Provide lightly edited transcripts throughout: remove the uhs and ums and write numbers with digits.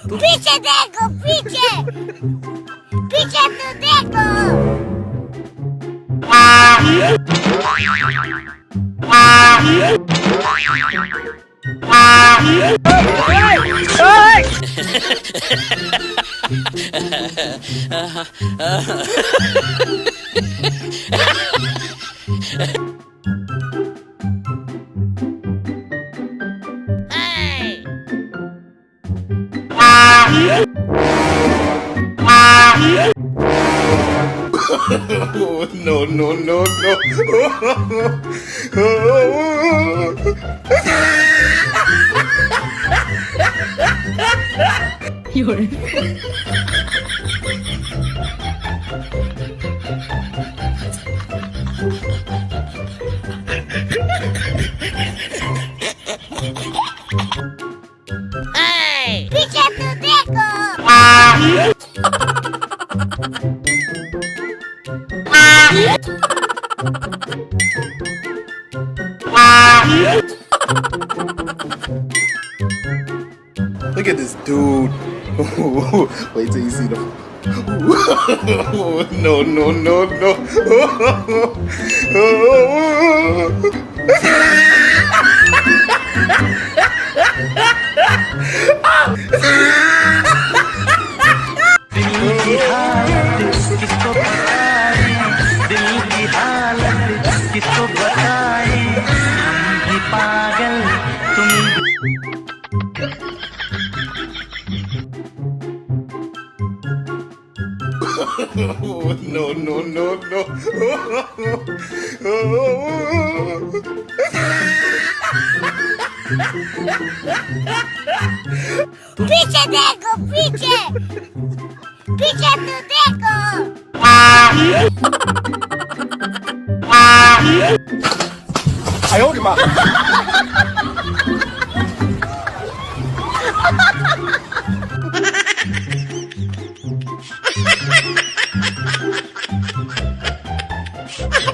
पीछे देखो पीछे पीछे तो देखो Oh, no, no, no, no. 有人。पीछे तो देखो Look at this dude. Wait till you see the. No, no, no, no. No, no, पीछे देखो पीछे पीछे तो देखो I hold him up.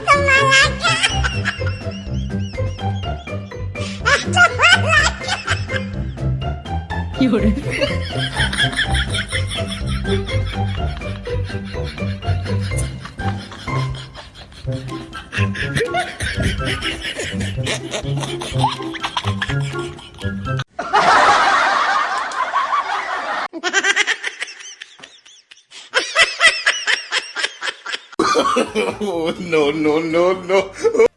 तुम्हारा 有人。No, no, no.